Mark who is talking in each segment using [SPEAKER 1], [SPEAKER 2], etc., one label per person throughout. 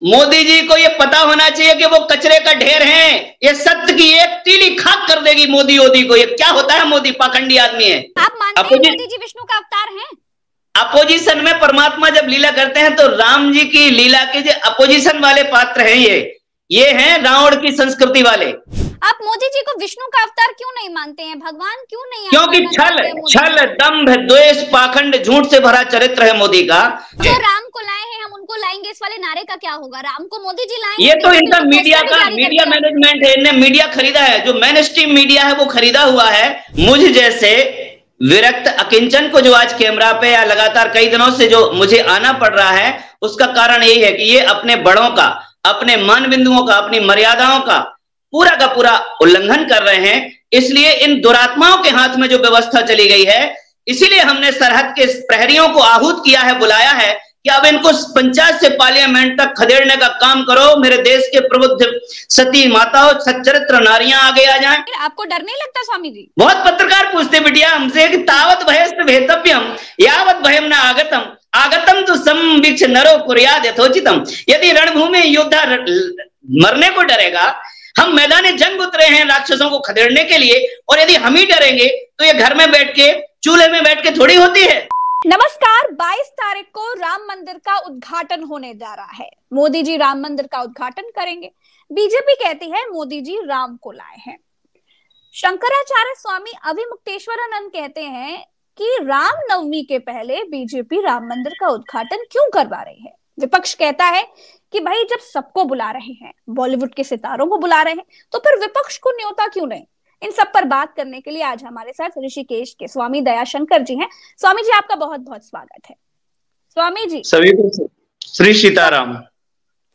[SPEAKER 1] मोदी जी को ये पता होना चाहिए कि वो कचरे का ढेर हैं। ये सत्य की एक तीली खाक कर देगी मोदी को। ये क्या होता है, मोदी पाखंडी आदमी है।
[SPEAKER 2] आप मानते हैं मोदी जी विष्णु का अवतार हैं?
[SPEAKER 1] अपोजिशन में परमात्मा जब लीला करते हैं तो राम जी की लीला के जो अपोजिशन वाले पात्र हैं ये हैं रावण की संस्कृति वाले।
[SPEAKER 2] आप मोदी जी को विष्णु का अवतार क्यों नहीं मानते हैं? भगवान क्यों नहीं?
[SPEAKER 1] क्योंकि छल दंभ द्वेष पाखंड झूठ से भरा चरित्र है मोदी का।
[SPEAKER 2] जो राम को लाए हैं हम उनको लाएंगे, इस वाले नारे का क्या होगा? राम को मोदी जी लाएंगे।
[SPEAKER 1] ये तो इनका मीडिया मैनेजमेंट है। इन्हें मीडिया खरीदा है, जो मेन स्ट्रीम मीडिया है वो खरीदा हुआ है। मुझ जैसे विरक्त अकिंचन को जो आज कैमरा पे या लगातार कई दिनों से जो मुझे आना पड़ रहा है, उसका कारण यही है कि ये अपने बड़ों का, अपने मान बिंदुओं का, अपनी मर्यादाओं का पूरा उल्लंघन कर रहे हैं। इसलिए इन दुरात्माओं के हाथ में जो व्यवस्था चली गई है, इसीलिए हमने सरहद के प्रहरियों को आहूत किया है, बुलाया है कि अब इनको पंचायत से पार्लियामेंट तक खदेड़ने का काम करो। मेरे देश के प्रबुद्ध सती माताओं, सच्चरित्र नारियां आगे आ जाएं।
[SPEAKER 2] आपको डर नहीं लगता स्वामी जी?
[SPEAKER 1] बहुत पत्रकार पूछते बिटिया हमसे कि तावत भयस्त भेतव्यम यावत भयम न आगतम आगतम तो संवीक्ष नरो कुर्याद यथोचितम। यदि रणभूमि में योद्धा मरने को डरेगा, हम मैदान जंग उतरे हैं राक्षसों को खदेड़ने के लिए, और यदि हम ही डरेंगे तो ये घर में बैठ के, चूल्हे में बैठ के थोड़ी होती है।
[SPEAKER 2] नमस्कार। 22 तारीख को राम मंदिर का उद्घाटन होने जा रहा है। मोदी जी राम मंदिर का उद्घाटन करेंगे। बीजेपी कहती है मोदी जी राम को लाए हैं। शंकराचार्य स्वामी अभिमुक्तेश्वरानंद कहते हैं कि राम नवमी के पहले बीजेपी राम मंदिर का उद्घाटन क्यों करवा रही है। विपक्ष कहता है कि भाई जब सबको बुला रहे हैं, बॉलीवुड के सितारों को बुला रहे हैं, तो फिर विपक्ष को न्योता क्यों नहीं। इन सब पर बात करने के लिए आज हमारे साथ ऋषिकेश के स्वामी दयाशंकर जी हैं। स्वामी जी आपका बहुत बहुत स्वागत है। स्वामी जी
[SPEAKER 1] सभी को श्री सीताराम।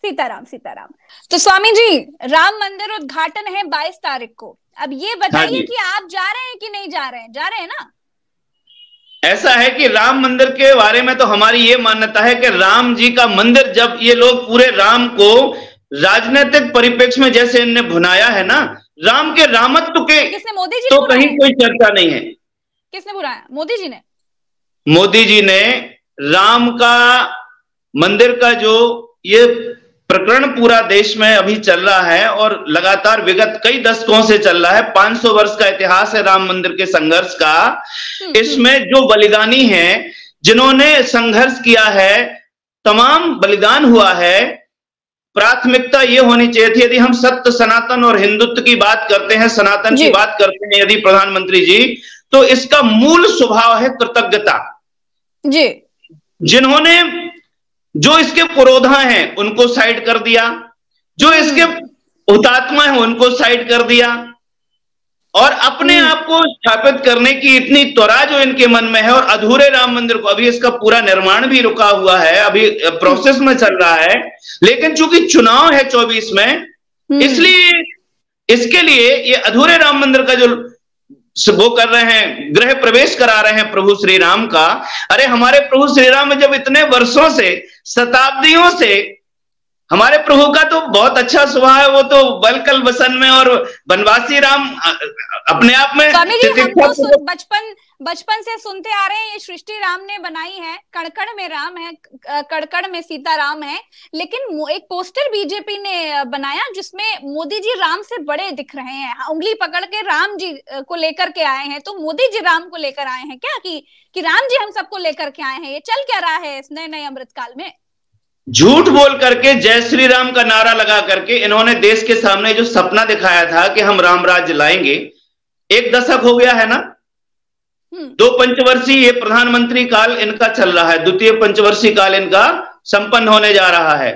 [SPEAKER 2] सीताराम सीताराम। तो स्वामी जी राम मंदिर उद्घाटन है 22 तारीख को। अब ये बताइए कि आप जा रहे हैं कि नहीं जा रहे हैं? जा रहे हैं ना?
[SPEAKER 1] ऐसा है कि राम मंदिर के बारे में तो हमारी ये मान्यता है कि राम जी का मंदिर, जब ये लोग पूरे राम को राजनीतिक परिप्रेक्ष्य में जैसे इनने भुनाया है ना, राम के रामत्व के
[SPEAKER 2] किसने? मोदी जी
[SPEAKER 1] तो कहीं कोई चर्चा नहीं है।
[SPEAKER 2] किसने बुलाया? मोदी जी ने।
[SPEAKER 1] मोदी जी ने राम का मंदिर का जो ये प्रकरण पूरा देश में अभी चल रहा है और लगातार विगत कई दशकों से चल रहा है, 500 वर्ष का इतिहास है राम मंदिर के संघर्ष का। इसमें जो बलिदानी हैं, जिन्होंने संघर्ष किया है, तमाम बलिदान हुआ है। प्राथमिकता ये होनी चाहिए थी, यदि हम सत्य सनातन और हिंदुत्व की बात करते हैं, सनातन की बात करते हैं यदि प्रधानमंत्री जी, तो इसका मूल स्वभाव है कृतज्ञता
[SPEAKER 2] जी।
[SPEAKER 1] जिन्होंने जो इसके पुरोधा हैं उनको साइड कर दिया, जो इसके हुतात्मा हैं उनको साइड कर दिया, और अपने आप को स्थापित करने की इतनी त्वरा जो इनके मन में है। और अधूरे राम मंदिर को, अभी इसका पूरा निर्माण भी रुका हुआ है, अभी प्रोसेस में चल रहा है, लेकिन चूंकि चुनाव है 24 में, इसलिए इसके लिए ये अधूरे राम मंदिर का जो वो कर रहे हैं, गृह प्रवेश करा रहे हैं प्रभु श्री राम का। अरे हमारे प्रभु श्री राम जब इतने वर्षों से, शताब्दियों से, हमारे प्रभु का तो बहुत अच्छा स्वभाव है, वो तो बलकल बसन में, और वनवासी राम अपने आप में।
[SPEAKER 2] स्वामी जी हम तो बचपन से सुनते आ रहे हैं ये सृष्टि राम ने बनाई है, कण-कण में राम है, कण-कण में सीता राम है। लेकिन एक पोस्टर बीजेपी ने बनाया जिसमें मोदी जी राम से बड़े दिख रहे हैं, उंगली पकड़ के राम जी को लेकर के आए हैं। तो मोदी जी राम को लेकर आए हैं क्या कि राम जी हम सबको लेकर के आए हैं? ये चल क्या रहा है इस नए अमृतकाल में?
[SPEAKER 1] झूठ बोल करके, जय श्री राम का नारा लगा करके इन्होंने देश के सामने जो सपना दिखाया था कि हम राम राज्य लाएंगे, 1 दशक हो गया है ना। 2 पंचवर्षीय ये प्रधानमंत्री काल इनका चल रहा है, द्वितीय पंचवर्षीय काल इनका संपन्न होने जा रहा है।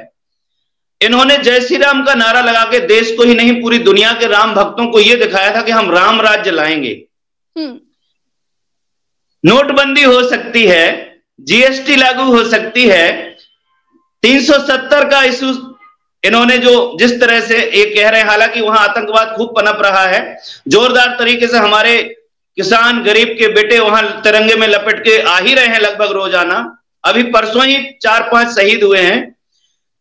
[SPEAKER 1] इन्होंने जय श्री राम का नारा लगा के देश को ही नहीं, पूरी दुनिया के राम भक्तों को यह दिखाया था कि हम राम राज्य लाएंगे। नोटबंदी हो सकती है, जीएसटी लागू हो सकती है, 370 का इशू इन्होंने जो जिस तरह से ये कह रहे हैं, हालांकि वहां आतंकवाद खूब पनप रहा है, जोरदार तरीके से हमारे किसान गरीब के बेटे वहां तिरंगे में लपेट के आ ही रहे हैं लगभग रोजाना। अभी परसों ही 4-5 शहीद हुए हैं।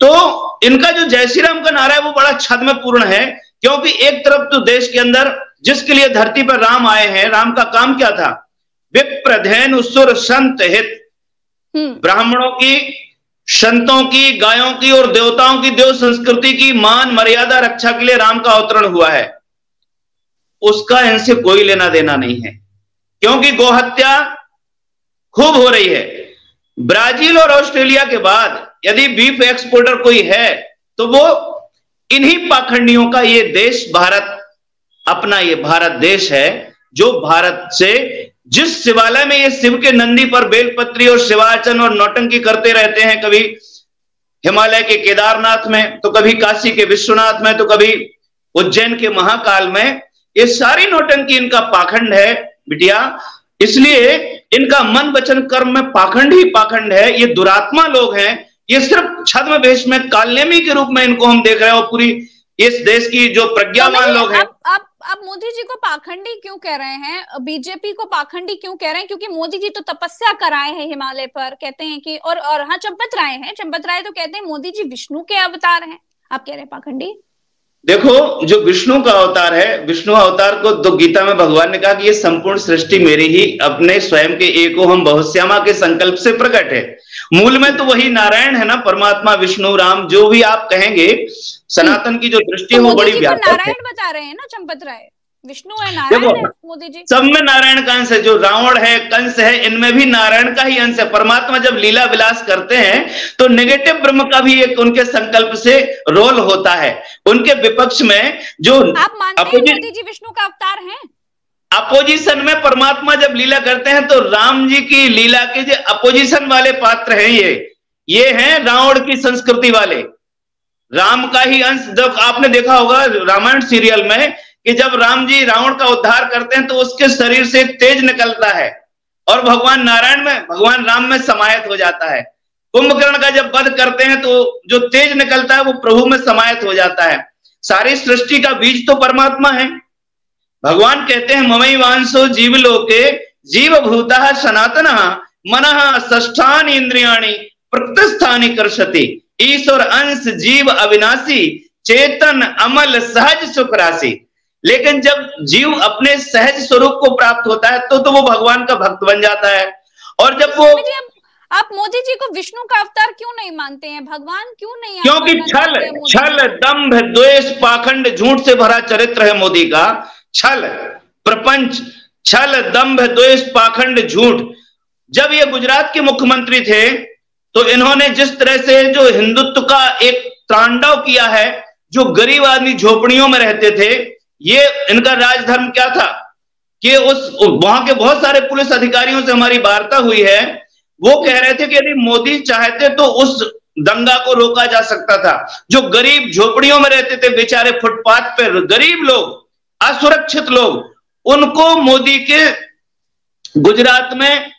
[SPEAKER 1] तो इनका जो जय श्री राम का नारा है वो बड़ा छद्मपूर्ण है, क्योंकि एक तरफ तो देश के अंदर जिसके लिए धरती पर राम आए हैं, राम का काम क्या था? विप्र धेनु सुर संत हित, ब्राह्मणों की संतों की, गायों की और देवताओं की, देव संस्कृति की मान मर्यादा रक्षा के लिए राम का अवतरण हुआ है, उसका इनसे कोई लेना देना नहीं है, क्योंकि गोहत्या खूब हो रही है। ब्राजील और ऑस्ट्रेलिया के बाद यदि बीफ एक्सपोर्टर कोई है तो वो इन्हीं पाखंडियों का ये देश भारत, अपना ये भारत देश है, जो भारत से जिस शिवालय में ये शिव के नंदी पर बेलपत्री और शिवार्चन और नौटंकी करते रहते हैं, कभी हिमालय के केदारनाथ में, तो कभी काशी के विश्वनाथ में, तो कभी उज्जैन के महाकाल में, ये सारी नौटंकी इनका पाखंड है बिटिया। इसलिए इनका मन वचन कर्म में पाखंड ही पाखंड है। ये दुरात्मा लोग हैं। ये सिर्फ छद्म वेश में कालनेमी के रूप में इनको हम देख रहे हैं, और पूरी इस देश की जो प्रज्ञावान लोग हैं।
[SPEAKER 2] अब मोदी जी को पाखंडी क्यों कह रहे हैं, बीजेपी को पाखंडी क्यों कह रहे हैं? क्योंकि मोदी जी तो तपस्या कराए हैं हिमालय पर, कहते हैं कि, और हाँ, चंपत राय हैं, चंपत राय तो कहते हैं मोदी जी विष्णु के अवतार हैं। आप कह रहे हैं पाखंडी?
[SPEAKER 1] देखो, जो विष्णु का अवतार है, विष्णु अवतार को तो गीता में भगवान ने कहा कि ये संपूर्ण सृष्टि मेरी ही अपने स्वयं के एको हम बहुश्यामा के संकल्प से प्रकट है। मूल में तो वही नारायण है ना, परमात्मा, विष्णु, राम, जो भी आप कहेंगे। सनातन की जो दृष्टि है वो बड़ी व्यापक है।
[SPEAKER 2] नारायण बता रहे हैं ना चंपत राय, विष्णु है, नारायण है मोदी जी।
[SPEAKER 1] सब में नारायण का अंश है। जो रावण है, कंस है, इनमें भी नारायण का ही अंश है। परमात्मा जब लीला विलास करते हैं तो नेगेटिव ब्रह्म का भी एक उनके संकल्प से रोल होता है। उनके विपक्ष में जो
[SPEAKER 2] आप मानते हैं मोदी जी विष्णु का अवतार हैं?
[SPEAKER 1] अपोजिशन में परमात्मा जब लीला करते हैं तो राम जी की लीला के जो अपोजिशन वाले पात्र हैं, ये हैं रावण की संस्कृति वाले, राम का ही अंश। जब आपने देखा होगा रामायण सीरियल में कि जब राम जी रावण का उद्धार करते हैं तो उसके शरीर से एक तेज निकलता है और भगवान नारायण में, भगवान राम में समाहित हो जाता है। कुंभकर्ण का जब वध करते हैं तो जो तेज निकलता है वो प्रभु में समाहित हो जाता है। सारी सृष्टि का बीज तो परमात्मा है। भगवान कहते हैं ममई वांसो जीवलोके जीव भूतः सनातनः मनः षष्ठानि इंद्रियाणि प्रकृतिस्थानि कर्षति। ईश्वर अंश जीव अविनाशी चेतन अमल सहज सुख राशि। लेकिन जब जीव अपने सहज स्वरूप को प्राप्त होता है तो वो भगवान का भक्त बन जाता है। और जब वो,
[SPEAKER 2] आप मोदी जी को विष्णु का अवतार क्यों नहीं मानते हैं, भगवान क्यों नहीं?
[SPEAKER 1] क्योंकि छल दंभ द्वेष पाखंड झूठ से भरा चरित्र है मोदी का। छल प्रपंच, छल दंभ द्वेष पाखंड झूठ। जब ये गुजरात के मुख्यमंत्री थे तो इन्होंने जिस तरह से जो हिंदुत्व का एक तांडव किया है, जो गरीब आदमी झोपड़ियों में रहते थे, ये इनका राजधर्म क्या था कि वहां के बहुत सारे पुलिस अधिकारियों से हमारी वार्ता हुई है। वो कह रहे थे कि यदि मोदी चाहते तो उस दंगा को रोका जा सकता था। जो गरीब झोपड़ियों में रहते थे बेचारे, फुटपाथ पर गरीब लोग, असुरक्षित लोग, उनको मोदी के गुजरात में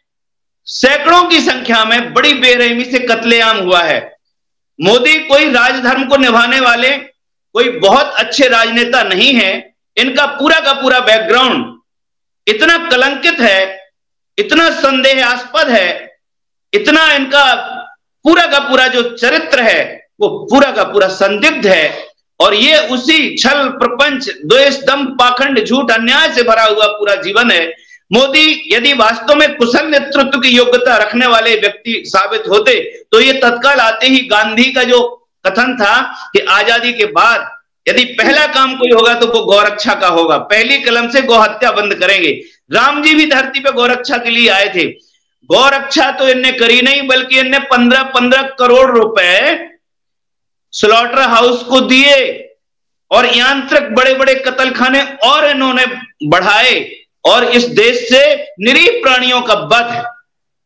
[SPEAKER 1] सैकड़ों की संख्या में बड़ी बेरहमी से कत्लेआम हुआ है। मोदी कोई राजधर्म को निभाने वाले कोई बहुत अच्छे राजनेता नहीं है। इनका पूरा का पूरा बैकग्राउंड इतना कलंकित है, इतना संदेहास्पद है, इतना इनका पूरा का पूरा जो चरित्र है वो पूरा का पूरा संदिग्ध है। और ये उसी छल प्रपंच द्वेष दंभ पाखंड झूठ अन्याय से भरा हुआ पूरा जीवन है। मोदी यदि वास्तव में कुशल नेतृत्व की योग्यता रखने वाले व्यक्ति साबित होते तो ये तत्काल आते ही गांधी का जो कथन था कि आजादी के बाद यदि पहला काम कोई होगा तो वो गौरक्षा का होगा, पहली कलम से गौहत्या बंद करेंगे। राम जी भी धरती पे गौरक्षा के लिए आए थे। गौरक्षा तो इनने करी नहीं, बल्कि इनने 15-15 करोड़ रुपए स्लॉटर हाउस को दिए और यांत्रिक बड़े बड़े कत्लखाने और इन्होंने बढ़ाए और इस देश से निरीह प्राणियों का वध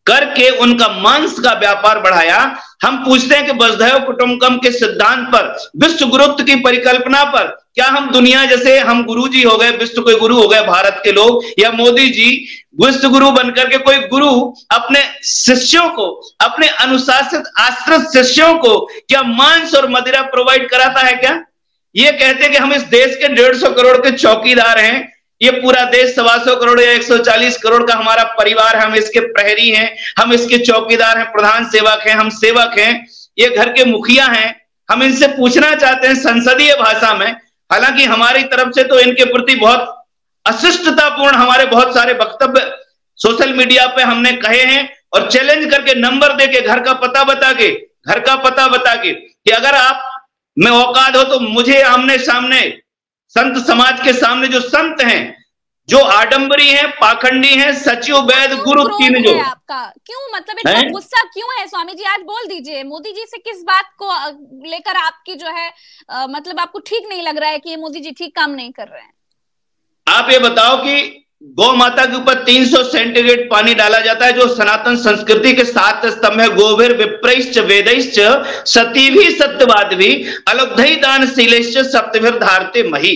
[SPEAKER 1] करके उनका मांस का व्यापार बढ़ाया। हम पूछते हैं कि वसुधैव कुटुंबकम के सिद्धांत पर, विश्व गुरुत्व की परिकल्पना पर क्या हम दुनिया जैसे हम गुरु जी हो गए, विश्व के गुरु हो गए भारत के लोग, या मोदी जी विश्व गुरु बनकर के कोई गुरु अपने शिष्यों को, अपने अनुशासित आश्रित शिष्यों को क्या मांस और मदिरा प्रोवाइड कराता है क्या? ये कहते हैं कि हम इस देश के 150 करोड़ के चौकीदार हैं, ये पूरा देश 125 करोड़ या 140 करोड़ का हमारा परिवार है, हम इसके प्रहरी हैं, हम इसके चौकीदार हैं, प्रधान सेवक हैं, हम सेवक हैं, ये घर के मुखिया हैं। हम इनसे पूछना चाहते हैं संसदीय भाषा में, हालांकि हमारी तरफ से तो इनके प्रति बहुत अशिष्टतापूर्ण हमारे बहुत सारे वक्तव्य सोशल मीडिया पे हमने कहे हैं और चैलेंज करके नंबर देके घर का पता बता के घर का पता बता के कि अगर आप में औकात हो तो मुझे आमने सामने संत समाज के सामने जो संत हैं, जो आडंबरी हैं, पाखंडी हैं, सचिव वैद गुरु तीन जो
[SPEAKER 2] आपका क्यों, मतलब इतना गुस्सा क्यों है स्वामी जी? आज बोल दीजिए, मोदी जी से किस बात को लेकर आपकी जो है मतलब आपको ठीक नहीं लग रहा है कि ये मोदी जी ठीक काम नहीं कर रहे हैं? आप
[SPEAKER 1] ये बताओ कि गौ माता के ऊपर 300 सेंटीग्रेड पानी डाला जाता है, जो सनातन संस्कृति के 7 स्तंभ है, गोभिर विप्रैश्च वेदैश्च सतीभि सत्यवादिभि अलब्धि दानशीलैश्च सप्तभिर धारते मही।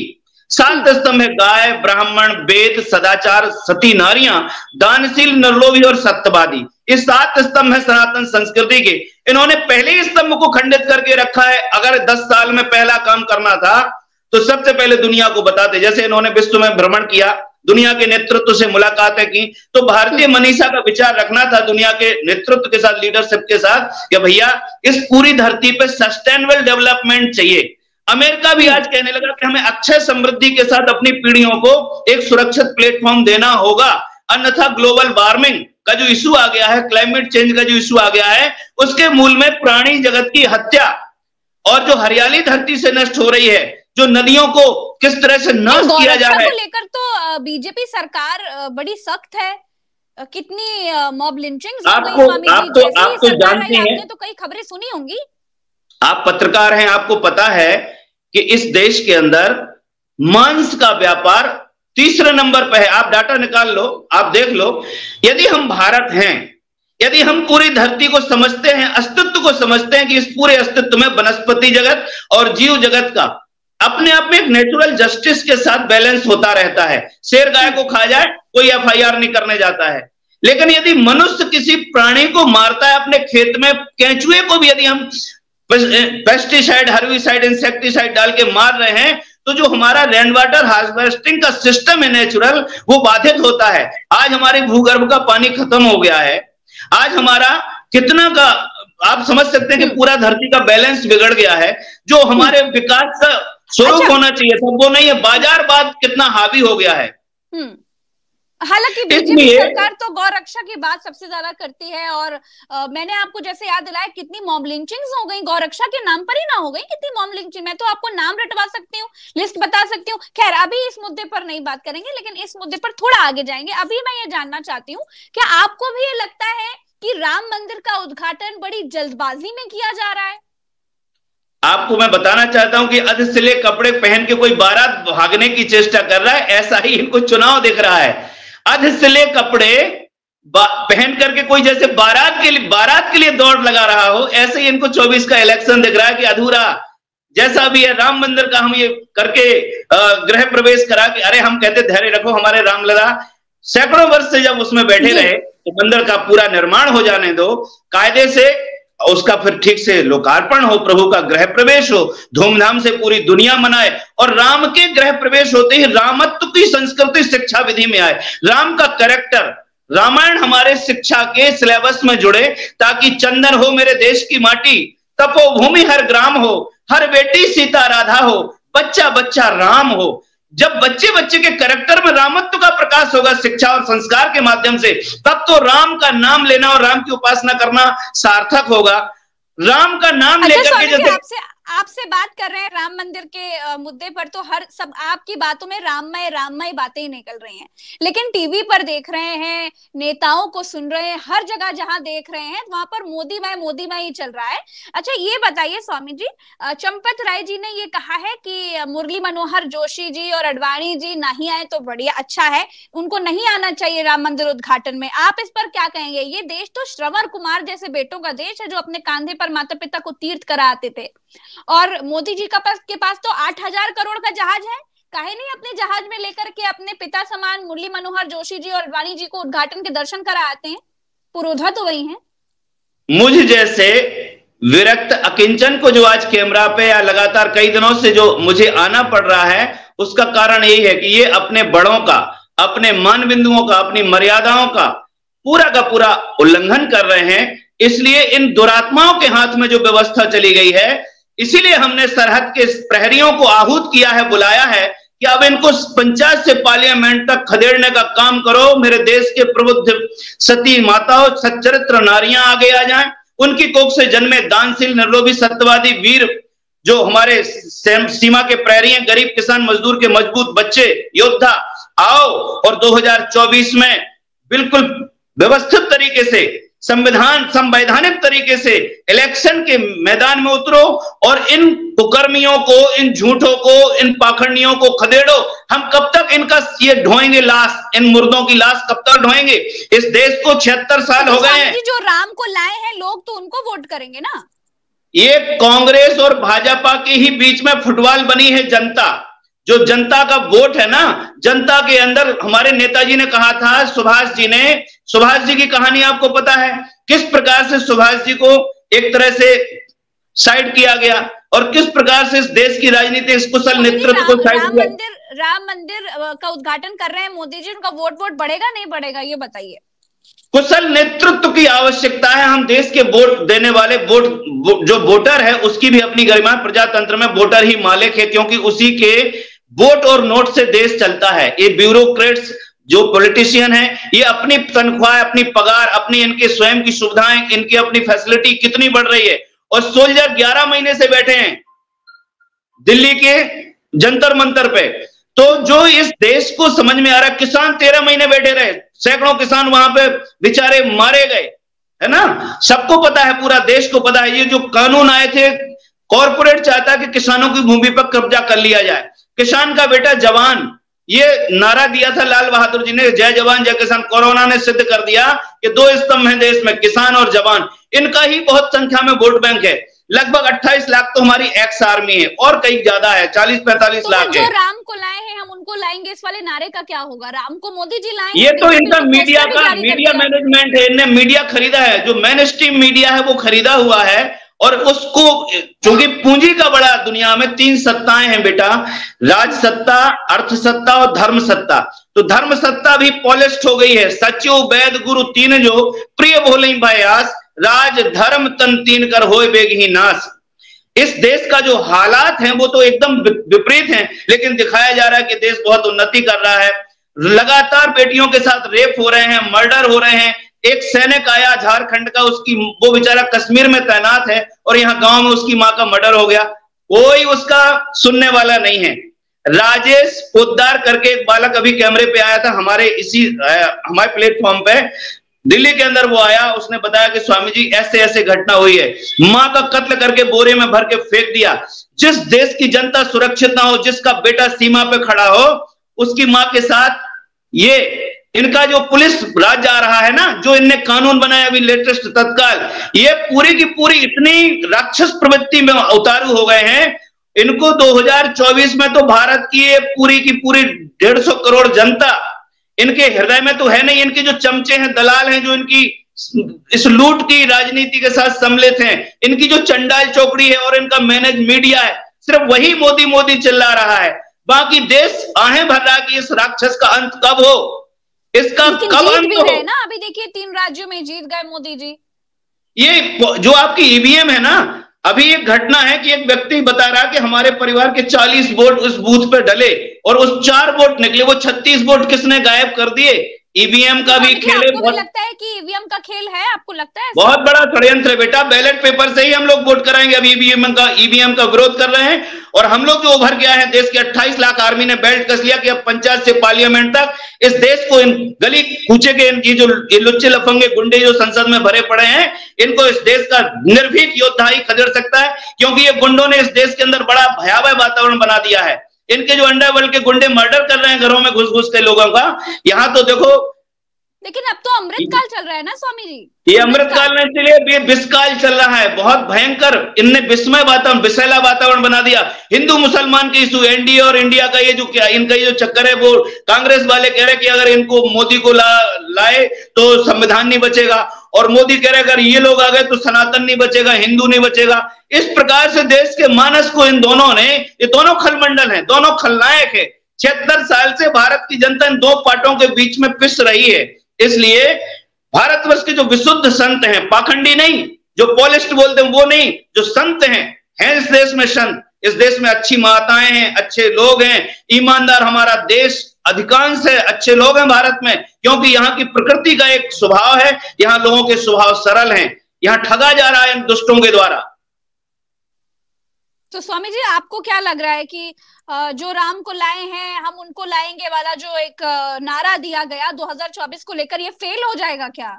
[SPEAKER 1] 7 स्तंभ है, गाय, ब्राह्मण, वेद, सदाचार, सती नारियां, दानशील, निर्लोभी और सत्यवादी। इस 7 स्तंभ है सनातन संस्कृति के। इन्होंने पहले ही स्तंभ को खंडित करके रखा है। अगर 10 साल में पहला काम करना था तो सबसे पहले दुनिया को बताते। जैसे इन्होंने विश्व में भ्रमण किया, दुनिया के नेतृत्व से मुलाकातें की, तो भारतीय मनीषा का विचार रखना था दुनिया के नेतृत्व के साथ, लीडरशिप के साथ, कि भैया इस पूरी धरती पे सस्टेनेबल डेवलपमेंट चाहिए। अमेरिका भी आज कहने लगा कि हमें अक्षय समृद्धि के साथ अपनी पीढ़ियों को एक सुरक्षित प्लेटफॉर्म देना होगा, अन्यथा ग्लोबल वार्मिंग का जो इशू आ गया है, क्लाइमेट चेंज का जो इशू आ गया है, उसके मूल में प्राणी जगत की हत्या और जो हरियाली धरती से नष्ट हो रही है, जो नदियों को किस तरह से नष्ट किया जा रहा है,
[SPEAKER 2] लेकर तो बीजेपी सरकार बड़ी सख्त है। कितनी मॉब लिंचिंग्स हो गई स्वामी जी,
[SPEAKER 1] आप तो जानते हैं,
[SPEAKER 2] आपने तो कई खबरें सुनी होंगी,
[SPEAKER 1] आप पत्रकार हैं, आपको पता है कि इस देश के अंदर मांस का व्यापार 3रे नंबर पर है। आप डाटा निकाल लो, आप देख लो। यदि हम भारत हैं, यदि हम पूरी धरती को समझते हैं, अस्तित्व को समझते हैं कि इस पूरे अस्तित्व में वनस्पति जगत और जीव जगत का अपने आप में एक नेचुरल जस्टिस के साथ बैलेंस होता रहता है। शेर गाय को खा जाए कोई एफआईआर नहीं करने जाता है, लेकिन यदि मनुष्य किसी प्राणी को मारता है अपने खेत में, केंचुए को भी यदि हम पेस्टिसाइड, हर्बिसाइड, इंसेक्टिसाइड डाल के मार रहे हैं, तो जो हमारा रेन वाटर हार्वेस्टिंग का सिस्टम है नेचुरल, वो बाधित होता है। आज हमारे भूगर्भ का पानी खत्म हो गया है। आज हमारा कितना का आप समझ सकते हैं कि पूरा धरती का बैलेंस बिगड़ गया है। जो हमारे विकास का स्वरूप होना चाहिए था वो नहीं है। बाजारवाद कितना हावी हो गया है।
[SPEAKER 2] हालांकि बीजेपी सरकार तो गौ रक्षा की बात सबसे ज्यादा करती है, और मैंने आपको जैसे याद दिलाया कितनी मॉब लिंचिंग्स हो गई, गौ रक्षा के नाम पर ही ना हो गई कितनी मॉब लिंचिंग। मैं तो आपको नाम रटवा सकती हूँ, लिस्ट बता सकती हूँ। खैर अभी इस मुद्दे पर नहीं बात करेंगे, लेकिन इस मुद्दे पर थोड़ा आगे जाएंगे। अभी मैं ये जानना चाहती हूँ, क्या आपको भी ये लगता है कि राम मंदिर का उद्घाटन बड़ी जल्दबाजी में किया जा रहा है?
[SPEAKER 1] आपको मैं बताना चाहता हूं कि अध सिले कपड़े पहन के कोई बारात भागने की चेष्टा कर रहा है, ऐसा ही इनको चुनाव दिख रहा है। अध सिले कपड़े पहन करके कोई जैसे बारात के लिए दौड़ लगा रहा हो, ऐसे ही इनको 24 का इलेक्शन दिख रहा है कि अधूरा जैसा भी है राम मंदिर का हम ये करके गृह प्रवेश करा के, अरे हम कहते धैर्य रखो हमारे रामलला, सैकड़ों वर्ष से जब उसमें बैठे रहे तो मंदिर का पूरा निर्माण हो जाने दो, कायदे से उसका फिर ठीक से लोकार्पण हो, प्रभु का गृह प्रवेश हो, धूमधाम से पूरी दुनिया मनाए। और राम के गृह प्रवेश होते ही रामत्व की संस्कृति शिक्षा विधि में आए, राम का कैरेक्टर, रामायण हमारे शिक्षा के सिलेबस में जुड़े, ताकि चंदन हो मेरे देश की माटी, तपोभूमि हर ग्राम हो, हर बेटी सीता राधा हो, बच्चा बच्चा राम हो। जब बच्चे बच्चे के कैरेक्टर में रामत्व का प्रकाश होगा शिक्षा और संस्कार के माध्यम से, तब तो राम का नाम लेना और राम की उपासना करना सार्थक होगा। राम का नाम लेकर के जैसे
[SPEAKER 2] आपसे बात कर रहे हैं राम मंदिर के मुद्दे पर, तो हर सब आपकी बातों में राममय बातें ही निकल रही हैं, लेकिन टीवी पर देख रहे हैं, नेताओं को सुन रहे हैं, हर जगह जहां देख रहे हैं वहां पर मोदीमय ही चल रहा है। अच्छा ये बताइए स्वामी जी, चंपत राय जी ने ये कहा है कि मुरली मनोहर जोशी जी और अडवाणी जी नहीं आए तो बढ़िया अच्छा है, उनको नहीं आना चाहिए राम मंदिर उद्घाटन में। आप इस पर क्या कहेंगे? ये देश तो श्रवण कुमार जैसे बेटों का देश है, जो अपने कांधे पर माता पिता को तीर्थ कराते थे, और मोदी जी के पास तो 8,000 करोड़ का जहाज है, काहे नहीं अपने जहाज में लेकर के अपने पिता समान मुरली मनोहर जोशी जी और अडवाणी जी को उद्घाटन के दर्शन कराते हैं? पुरोधा तो वही हैं।
[SPEAKER 1] मुझ जैसे विरक्त अकिंचन को जो आज कैमरा पे या लगातार कई दिनों से जो मुझे आना पड़ रहा है, उसका कारण यही है कि ये अपने बड़ों का, अपने मान बिंदुओं का, अपनी मर्यादाओं का पूरा उल्लंघन कर रहे हैं। इसलिए इन दुरात्माओं के हाथ में जो व्यवस्था चली गई है, इसीलिए हमने सरहद के प्रहरियों को आहूत किया है, बुलाया है कि अब इनको पंचायत से पार्लियामेंट तक खदेड़ने का काम करो। मेरे देश के प्रबुद्ध सती माताओं, सच्चरित्र नारियां आगे आ जाएं, उनकी कोख से जन्मे दानशील, निर्लोभी, सत्यवादी वीर जो हमारे सीमा के प्रहरी हैं, गरीब किसान मजदूर के मजबूत बच्चे योद्धा, आओ और 2024 में बिल्कुल व्यवस्थित तरीके से संवैधानिक तरीके से इलेक्शन के मैदान में उतरो और इन कुकर्मियों को, इन झूठों को, इन पाखंडियों को खदेड़ो। हम कब तक इनका ये ढोएंगे लाश, इन मुर्दों की लाश कब तक ढोएंगे? इस देश को 76 साल हो गए हैं।
[SPEAKER 2] जो राम को लाए हैं लोग तो उनको वोट करेंगे ना।
[SPEAKER 1] ये कांग्रेस और भाजपा के ही बीच में फुटबॉल बनी है जनता। जो जनता का वोट है ना, जनता के अंदर हमारे नेताजी ने कहा था, सुभाष जी की कहानी आपको पता है, किस प्रकार से सुभाष जी को एक तरह से साइड किया गया और किस प्रकार से इस देश की राजनीति, इस कुशल नेतृत्व को साइड किया।
[SPEAKER 2] राम मंदिर का उद्घाटन कर रहे हैं मोदी जी, उनका वोट बढ़ेगा नहीं बढ़ेगा ये बताइए।
[SPEAKER 1] कुशल नेतृत्व की आवश्यकता है। हम देश के वोट देने वाले जो वोटर है उसकी भी अपनी गरिमा, प्रजातंत्र में वोटर ही मालिक है, क्योंकि उसी के वोट और नोट से देश चलता है। ये ब्यूरोक्रेट्स जो पॉलिटिशियन है, ये अपनी तनख्वाह, अपनी पगार, अपनी इनके स्वयं की सुविधाएं, इनकी अपनी फैसिलिटी कितनी बढ़ रही है, और सोल्जर 11 महीने से बैठे हैं दिल्ली के जंतर मंतर पे। तो जो इस देश को समझ में आ रहा है, किसान 13 महीने बैठे रहे, सैकड़ों किसान वहां पे बेचारे मारे गए, है ना, सबको पता है, पूरा देश को पता है। ये जो कानून आए थे, कॉर्पोरेट चाहता है कि किसानों की भूमि पर कब्जा कर लिया जाए। किसान का बेटा जवान, ये नारा दिया था लाल बहादुर जी ने, जय जवान जय किसान। कोरोना ने सिद्ध कर दिया कि 2 स्तंभ हैं देश में, किसान और जवान। इनका ही बहुत संख्या में वोट बैंक है। लगभग 28 लाख तो हमारी एक्स आर्मी है और कई ज्यादा है, 40-45 लाख है।
[SPEAKER 2] जो राम को लाए हैं हम उनको लाएंगे, इस वाले नारे का क्या होगा? राम को मोदी जी लाएंगे।
[SPEAKER 1] ये तो इनका मीडिया मैनेजमेंट है, इनने मीडिया खरीदा है, जो मेन स्ट्रीम मीडिया है वो खरीदा हुआ है। और उसको, चूंकि पूंजी का बड़ा, दुनिया में 3 सत्ताएं हैं बेटा, राज सत्ता, अर्थ सत्ता और धर्म सत्ता। तो धर्म सत्ता भी पॉलिश्ड हो गई है। सच्चो वैद गुरु तीन जो प्रिय भोले भयास, राज धर्म तन तीन कर होए बेग ही नाश। इस देश का जो हालात हैं वो तो एकदम विपरीत हैं, लेकिन दिखाया जा रहा है कि देश बहुत उन्नति कर रहा है। लगातार बेटियों के साथ रेप हो रहे हैं, मर्डर हो रहे हैं। एक सैनिक आया झारखंड का, उसकी, वो बेचारा कश्मीर में तैनात है और यहाँ गांव में उसकी मां का मर्डर हो गया, कोई उसका सुनने वाला नहीं है। राजेश पोद्दार करके एक बालक अभी कैमरे पे आया था हमारे प्लेटफॉर्म पे, दिल्ली के अंदर वो आया, उसने बताया कि स्वामी जी ऐसे ऐसे घटना हुई है, मां का कत्ल करके बोरे में भर के फेंक दिया। जिस देश की जनता सुरक्षित ना हो, जिसका बेटा सीमा पे खड़ा हो, उसकी मां के साथ ये इनका जो पुलिस राज आ रहा है ना, जो इनने कानून बनाया अभी लेटेस्ट तत्काल, ये पूरी की पूरी इतनी राक्षस प्रवृत्ति में उतारू हो गए हैं। इनको 2024 में तो भारत की ये पूरी की पूरी 150 करोड़ जनता इनके हृदय में तो है नहीं। इनके जो चमचे हैं, दलाल हैं, जो इनकी इस लूट की राजनीति के साथ सम्मिलित हैं, इनकी जो चंडाल चौकड़ी है और इनका मैनेज मीडिया है, सिर्फ वही मोदी मोदी चिल्ला रहा है। बाकी देश आहें भर रहा है कि इस राक्षस का अंत कब हो, इसका कब अंत हो।
[SPEAKER 2] ना अभी देखिए 3 राज्यों में जीत गए मोदी जी।
[SPEAKER 1] ये जो आपकी ईवीएम है ना, अभी एक घटना है कि एक व्यक्ति बता रहा कि हमारे परिवार के 40 वोट उस बूथ पे डले और उस 4 वोट निकले, वो 36 वोट किसने गायब कर दिए? ईवीएम का भी खेल है।
[SPEAKER 2] आपको लगता है कि ईवीएम का खेल है? आपको लगता है
[SPEAKER 1] बहुत बड़ा षड्यंत्र है बेटा। बैलेट पेपर से ही हम लोग वोट कराएंगे। अभी ईवीएम का विरोध कर रहे हैं और हम लोग जो उभर गया है, देश के 28 लाख आर्मी ने बेल्ट कस लिया कि अब पंचायत से पार्लियामेंट तक इस देश को, इन गली कूचे के ये लुच्चे लफंगे गुंडे जो संसद में भरे पड़े हैं, इनको इस देश का निर्भीक योद्धा ही खदेड़ सकता है, क्योंकि ये गुंडों ने इस देश के अंदर बड़ा भयावह वातावरण बना दिया है। इनके जो अंडरवर्ल्ड के गुंडे मर्डर कर रहे हैं घरों में घुस घुस के लोगों का, यहाँ तो देखो।
[SPEAKER 2] लेकिन अब तो अमृतकाल चल रहा है ना स्वामी जी।
[SPEAKER 1] ये अमृतकाल नहीं चलिए, विषकाल चल रहा है, बहुत भयंकर। इनने विस्मय वातावरण, विषैला वातावरण बना दिया। हिंदू मुसलमान के इशू, एनडीए और इंडिया का ये जो क्या इनका ये जो चक्कर है, वो कांग्रेस वाले कह रहे कि अगर इनको मोदी को लाए तो संविधान नहीं बचेगा, और मोदी कह रहे अगर ये लोग आ गए तो सनातन नहीं बचेगा, हिंदू नहीं बचेगा। इस प्रकार से देश के मानस को इन दोनों ने, ये दोनों खलमंडल हैं, दोनों खलनायक है। 76 साल से भारत की जनता इन 2 पार्टों के बीच में पिस रही है। इसलिए भारतवर्ष के जो विशुद्ध संत हैं, पाखंडी नहीं, जो पॉलिस्ट बोलते हैं वो नहीं, जो संत हैं इस देश में संत। इस देश में अच्छी माताएं हैं, अच्छे लोग हैं, ईमानदार हमारा देश अधिकांश है, अच्छे लोग हैं भारत में, क्योंकि यहाँ की प्रकृति का एक स्वभाव है, यहाँ लोगों के स्वभाव सरल हैं। यहां ठगा जा रहा है इन दुष्टों के द्वारा।
[SPEAKER 2] तो स्वामी जी, आपको क्या लग रहा है कि जो राम को लाए हैं हम उनको लाएंगे वाला जो एक नारा दिया गया 2024 को लेकर, ये फेल हो जाएगा क्या?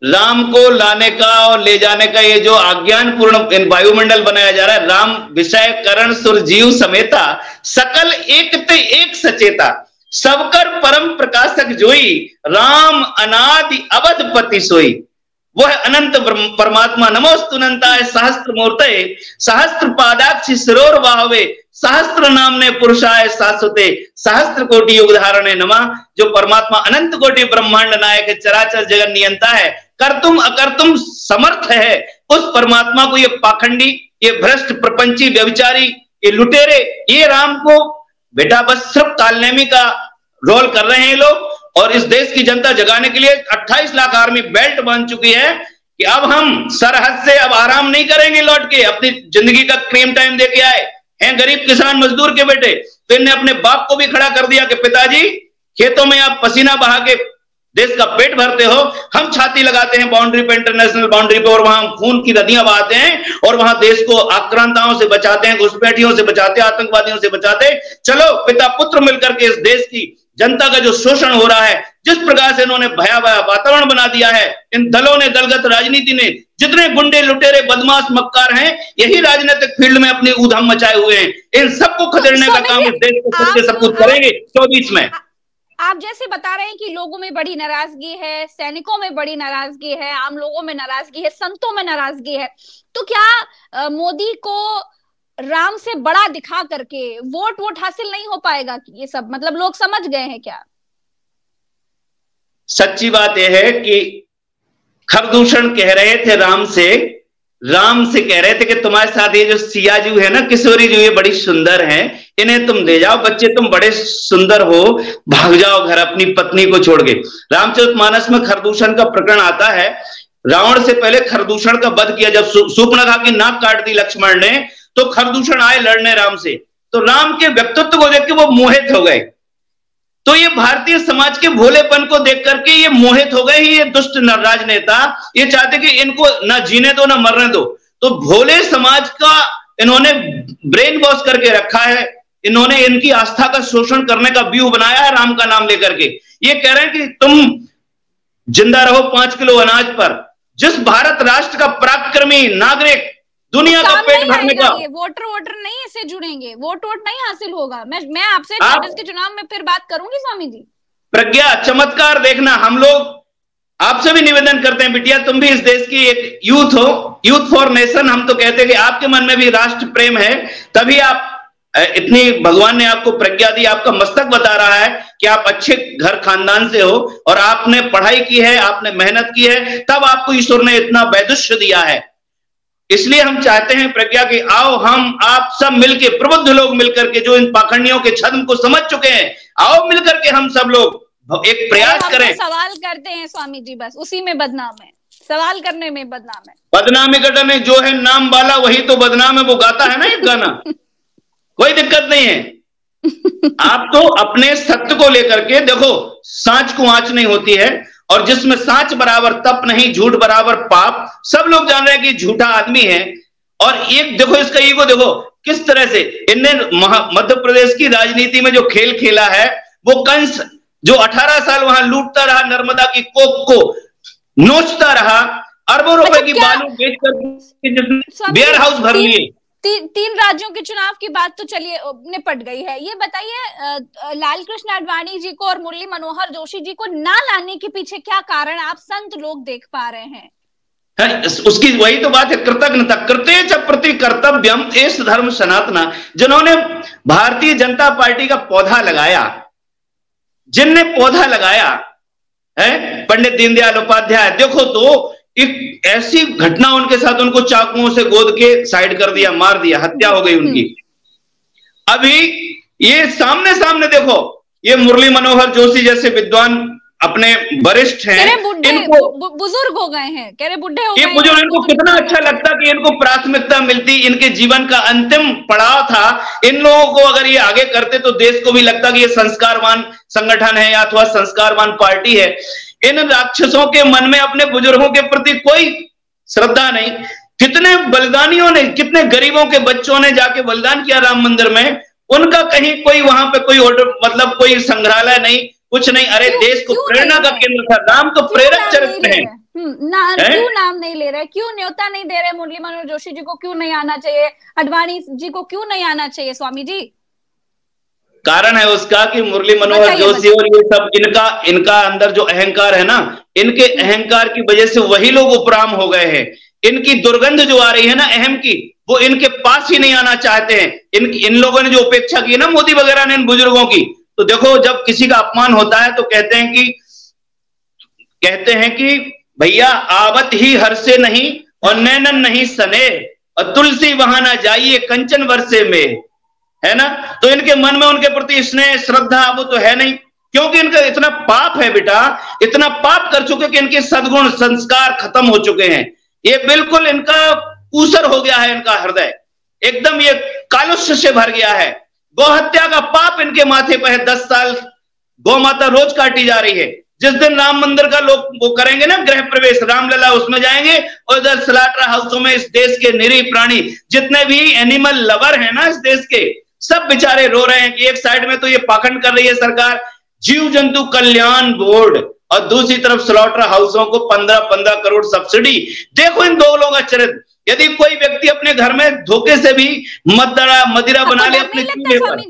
[SPEAKER 1] राम को लाने का और ले जाने का ये जो अज्ञान पूर्ण वायुमंडल बनाया जा रहा है, राम विषय करण सुर जीव समेता, सकल एक ते एक सचेता, सबकर परम प्रकाशक जोई, राम अनादि अवधपति सोई। वह अनंत परमात्मा नमोस्तुनंताय सहस्त्र मूर्ते, सहस्त्र पादाक्षि सिरोर वाहवे, सहस्त्र नामने पुरुषाय शाश्वते, सहस्त्र कोटि युग धारणे नमः। जो परमात्मा अनंत कोटि ब्रह्मांड नायक है, चराचर जगत नियंता है, कर्तुम अकर्तुम समर्थ है, उस परमात्मा को ये पाखंडी, ये भ्रष्ट प्रपंची व्यभिचारी, ये लुटेरे, ये राम को बेटा बस सिर्फ तालनेमी का रोल कर रहे हैं लोग। और इस देश की जनता जगाने के लिए 28 लाख आर्मी बेल्ट बांध चुकी है कि अब हम सरहद से अब आराम नहीं करेंगे लौट के, अपनी जिंदगी का क्रीम टाइम दे के आए हैं गरीब किसान मजदूर के बेटे। तो इनने अपने बाप को भी खड़ा कर दिया कि पिताजी खेतों में आप पसीना बहा के देश का पेट भरते हो, हम छाती लगाते हैं बाउंड्री पे, इंटरनेशनल बाउंड्री पे, और वहां खून की नदियां बहाते हैं और वहां देश को आक्रांताओं से बचाते हैं, घुसपैठियों से बचाते, आतंकवादियों से बचाते। चलो पिता पुत्र मिलकर के इस देश की जनता का जो शोषण हो रहा है, जिस प्रकार से इन्होंने भयावह वातावरण बना दिया है, इन दलों ने, दलगत राजनीति ने, जितने गुंडे लुटेरे बदमाश मक्कार हैं, यही राजनीतिक फील्ड में अपनी ऊधम मचाए हुए हैं। इन सबको खदेड़ने का काम इस देश को सबके सब कुछ करेंगे 24 में।
[SPEAKER 2] आप जैसे बता रहे हैं कि लोगों में बड़ी नाराजगी है, सैनिकों में बड़ी नाराजगी है, आम लोगों में नाराजगी है, संतों में नाराजगी है, तो क्या मोदी को राम से बड़ा दिखा करके वोट हासिल नहीं हो पाएगा? कि ये सब मतलब लोग समझ गए हैं क्या?
[SPEAKER 1] सच्ची बात यह है कि खरदूषण कह रहे थे राम से कह रहे थे कि तुम्हारे साथ ये जो सियाजू है ना, किशोरी जो, ये बड़ी सुंदर हैं, इन्हें तुम ले जाओ, बच्चे तुम बड़े सुंदर हो, भाग जाओ घर अपनी पत्नी को छोड़ के। रामचरितमानस में खरदूषण का प्रकरण आता है। रावण से पहले खरदूषण का वध किया, जब सूर्पणखा की नाक काट दी लक्ष्मण ने, तो खरदूषण आए लड़ने राम से, तो राम के व्यक्तित्व को देख के वो मोहित हो गए। तो ये भारतीय समाज के भोलेपन को देख करके ये मोहित हो गए। ये दुष्ट राजनेता ये चाहते कि इनको ना जीने दो ना मरने दो, तो भोले समाज का इन्होंने ब्रेन वॉश करके रखा है। इन्होंने इनकी आस्था का शोषण करने का व्यूह बनाया है राम का नाम लेकर के। ये कह रहे हैं कि तुम जिंदा रहो 5 किलो अनाज पर। जिस भारत राष्ट्र का पराक्रमी नागरिक दुनिया का पेट भरने का,
[SPEAKER 2] वोटर नहीं इससे जुड़ेंगे, वोट नहीं हासिल होगा। मैं आपसे कांग्रेस के चुनाव में फिर बात करूंगी स्वामी जी।
[SPEAKER 1] प्रज्ञा चमत्कार देखना, हम लोग आपसे भी निवेदन करते हैं, बिटिया तुम भी इस देश की एक यूथ हो, यूथ फॉर नेशन। हम तो कहते हैं कि आपके मन में भी राष्ट्र प्रेम है, तभी आप इतनी, भगवान ने आपको प्रज्ञा दी, आपका मस्तक बता रहा है कि आप अच्छे घर खानदान से हो और आपने पढ़ाई की है, आपने मेहनत की है, तब आपको ईश्वर ने इतना वैदुष्य दिया है। इसलिए हम चाहते हैं प्रज्ञा कि आओ हम आप सब मिलके, प्रबुद्ध लोग मिलकर के, जो इन पाखंडियों के छद्म को समझ चुके हैं, आओ मिलकर के हम सब लोग एक प्रयास करें।
[SPEAKER 2] सवाल करते हैं स्वामी जी, बस उसी में बदनाम है, सवाल करने में बदनाम है।
[SPEAKER 1] बदनामी करने जो है नाम वाला वही तो बदनाम है, वो गाता है ना एक गाना। कोई दिक्कत नहीं है। आप तो अपने सत्य को लेकर के देखो, सांच को आंच नहीं होती है, और जिसमें सांच बराबर तप नहीं, झूठ बराबर पाप। सब लोग जान रहे हैं कि झूठा आदमी है। और एक देखो इसका ईगो देखो किस तरह से इनने मध्य प्रदेश की राजनीति में जो खेल खेला है, वो कंस जो 18 साल वहां लूटता रहा, नर्मदा की कोख को नोचता रहा, अरबों रुपए की बालू बेचकर वेयर हाउस भर लिए।
[SPEAKER 2] तीन राज्यों के चुनाव की बात तो चलिए निपट गई है। ये बताइए लाल कृष्ण आडवाणी जी को और मुरली मनोहर जोशी जी को ना लाने के पीछे क्या कारण आप संत लोग देख पा रहे हैं?
[SPEAKER 1] उसकी वही तो बात है, कृतज्ञता। कृते च प्रति कर्तव्यम एस धर्म सनातना। जिन्होंने भारतीय जनता पार्टी का पौधा लगाया, जिनने पौधा लगाया है, पंडित दीनदयाल उपाध्याय, देखो तो एक ऐसी घटना उनके साथ, उनको चाकुओं से गोद के साइड कर दिया, मार दिया, हत्या हो गई उनकी। अभी ये सामने सामने देखो, ये मुरली मनोहर जोशी जैसे विद्वान अपने वरिष्ठ हैं,
[SPEAKER 2] इनको बुजुर्ग हो गए हैं, कह रहे बुढ़े हो गए हैं,
[SPEAKER 1] बुजुर्ग, इनको कितना अच्छा लगता कि इनको प्राथमिकता मिलती, इनके जीवन का अंतिम पड़ाव था। इन लोगों को अगर ये आगे करते तो देश को भी लगता कि ये संस्कारवान संगठन है या अथवा संस्कारवान पार्टी है। इन राक्षसों के मन में अपने बुजुर्गों के प्रति कोई श्रद्धा नहीं। कितने बलिदानियों ने, कितने गरीबों के बच्चों ने जाके बलिदान किया राम मंदिर में, उनका कहीं कोई वहां पे कोई ऑर्डर, मतलब कोई संग्रहालय नहीं, कुछ नहीं। अरे देश को प्रेरणा का केंद्र था, राम तो प्रेरक चरित्र है।
[SPEAKER 2] क्यों नाम नहीं ले रहे, क्यों न्योता नहीं दे रहे? मुरली मनोहर जोशी जी को क्यों नहीं आना चाहिए? अडवाणी जी को क्यों नहीं आना चाहिए? स्वामी जी,
[SPEAKER 1] कारण है उसका कि मुरली मनोहर जोशी और ये सब, इनका अंदर जो अहंकार है ना, इनके अहंकार की वजह से वही लोग उपराम हो गए हैं। इनकी दुर्गंध जो आ रही है ना अहम की, वो इनके पास ही नहीं आना चाहते हैं। इन लोगों ने जो उपेक्षा की है ना, मोदी वगैरह ने इन बुजुर्गों की, तो देखो जब किसी का अपमान होता है तो कहते हैं कि भैया आवत ही हर से नहीं और नैनन नहीं सने, और तुलसी वहां ना जाइए कंचन वर्षे में, है ना। तो इनके मन में उनके प्रति स्नेह श्रद्धा वो तो है नहीं, क्योंकि इनका इतना पाप है बेटा, इतना पाप कर चुके कि इनके सद्गुण संस्कार खत्म हो चुके हैं। ये बिल्कुल इनका ऊसर हो गया है, इनका हृदय एकदम ये कालुष्य से भर गया है। गौ हत्या का पाप इनके माथे पर है। 10 साल गौ माता रोज काटी जा रही है। जिस दिन राम मंदिर का लोग वो करेंगे ना गृह प्रवेश, रामलला, उसमें जाएंगे और इधर स्लॉटर हाउसों में इस देश के निरीह प्राणी, जितने भी एनिमल लवर हैं ना इस देश के, सब बेचारे रो रहे हैं कि एक साइड में तो ये पाखंड कर रही है सरकार, जीव जंतु कल्याण बोर्ड, और दूसरी तरफ स्लॉटर हाउसों को 15-15 करोड़ सब्सिडी। देखो इन दो लोगों का चरित्र। यदि कोई व्यक्ति अपने घर में धोखे से भी मदिरा बना ले अपने चूल्हे पर,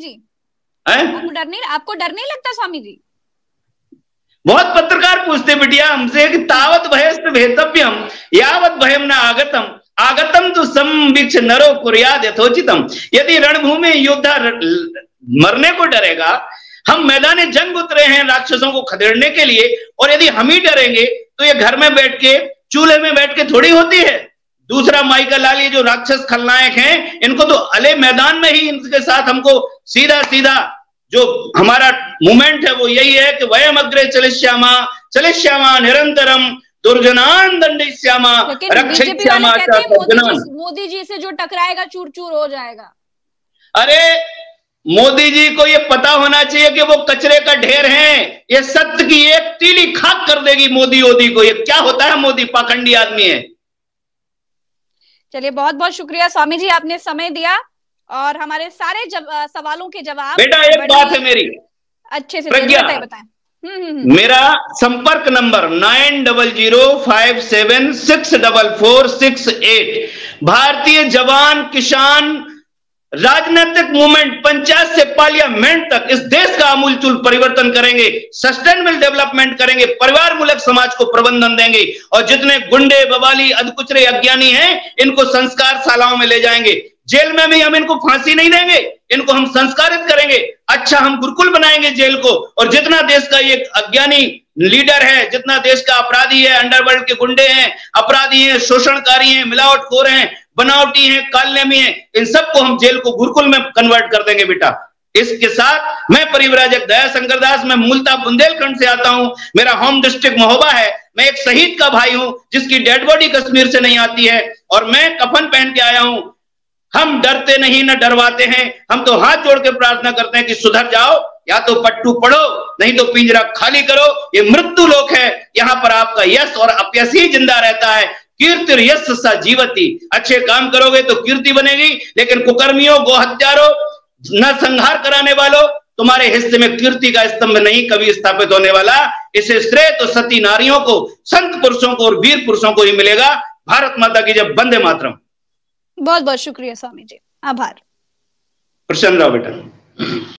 [SPEAKER 2] आपको डर नहीं लगता स्वामी जी?
[SPEAKER 1] बहुत पत्रकार पूछते बिटिया हमसे कि तावत भयस्त भेतव्यम यावत भयम न आगतम आगतम तो संवीक्ष नरो कुर्याद यथोचितम। यदि रणभूमि योद्धा मरने को डरेगा, हम मैदान जंग उतरे हैं राक्षसों को खदेड़ने के लिए, और यदि हम ही डरेंगे तो ये घर में बैठ के, चूल्हे में बैठ के थोड़ी होती है। दूसरा माई का लाल, ये जो राक्षस खलनायक हैं, इनको तो अले मैदान में ही इनके साथ हमको सीधा सीधा जो हमारा मूवमेंट है वो यही है कि वयम अग्रे चलिष्यामा निरंतरम दुर्जनान दंडिष्यामा रक्षिष्यामा।
[SPEAKER 2] मोदी जी से जो टकराएगा चूर चूर हो जाएगा।
[SPEAKER 1] अरे मोदी जी को ये पता होना चाहिए कि वो कचरे का ढेर हैं। ये सत्य की एक तीली खाक कर देगी मोदी को। ये क्या होता है, मोदी पाखंडी आदमी है।
[SPEAKER 2] चलिए बहुत बहुत शुक्रिया स्वामी जी, आपने समय दिया और हमारे सारे सवालों के जवाब।
[SPEAKER 1] बेटा एक बात है मेरी,
[SPEAKER 2] अच्छे से बताएं।
[SPEAKER 1] मेरा संपर्क नंबर 9005764468। भारतीय जवान किसान राजनीतिक मूवमेंट, पंचायत से पार्लियामेंट तक इस देश का आमूलचूल परिवर्तन करेंगे, सस्टेनेबल डेवलपमेंट करेंगे, परिवार मूलक समाज को प्रबंधन देंगे, और जितने गुंडे बवाली अधकुचरे अज्ञानी हैं इनको संस्कार शालाओं में ले जाएंगे। जेल में भी हम इनको फांसी नहीं देंगे, इनको हम संस्कारित करेंगे। अच्छा हम गुरुकुल बनाएंगे जेल को, और जितना देश का ये अज्ञानी लीडर है, जितना देश का अपराधी है, अंडरवर्ल्ड के गुंडे हैं, अपराधी हैं, शोषणकारी हैं, मिलावटखोर हैं, बनावटी हैं, कालनेमी हैं, इन सबको हम जेल को गुरुकुल में कन्वर्ट कर देंगे बेटा। इसके साथ मैं परिव्राजक दयाशंकर दास, मैं मूलतः बुंदेलखंड से आता हूं, मेरा होम डिस्ट्रिक्ट महोबा है, मैं एक शहीद का भाई हूं जिसकी डेड बॉडी कश्मीर से नहीं आती है, और मैं कफन पहन के आया हूं। हम डरते नहीं, न डरवाते हैं, हम तो हाथ जोड़ के प्रार्थना करते हैं कि सुधर जाओ, या तो पट्टू पढ़ो, नहीं तो पिंजरा खाली करो। ये मृत्यु लोक है, यहाँ पर आपका यश और अपयश ही जिंदा रहता है। कीर्ति यश सा जीवती, अच्छे काम करोगे तो कीर्ति बनेगी, लेकिन कुकर्मियों, गोहत्यारों, नरसंहार कराने वालों, तुम्हारे हिस्से में कीर्ति का स्तंभ नहीं कभी स्थापित होने वाला। इसे श्रेय तो सती नारियों को, संत पुरुषों को और वीर पुरुषों को ही मिलेगा। भारत माता की जय, वंदे मातरम।
[SPEAKER 2] बहुत बहुत शुक्रिया स्वामी जी, आभार।
[SPEAKER 1] प्रसन्न रहो बेटा।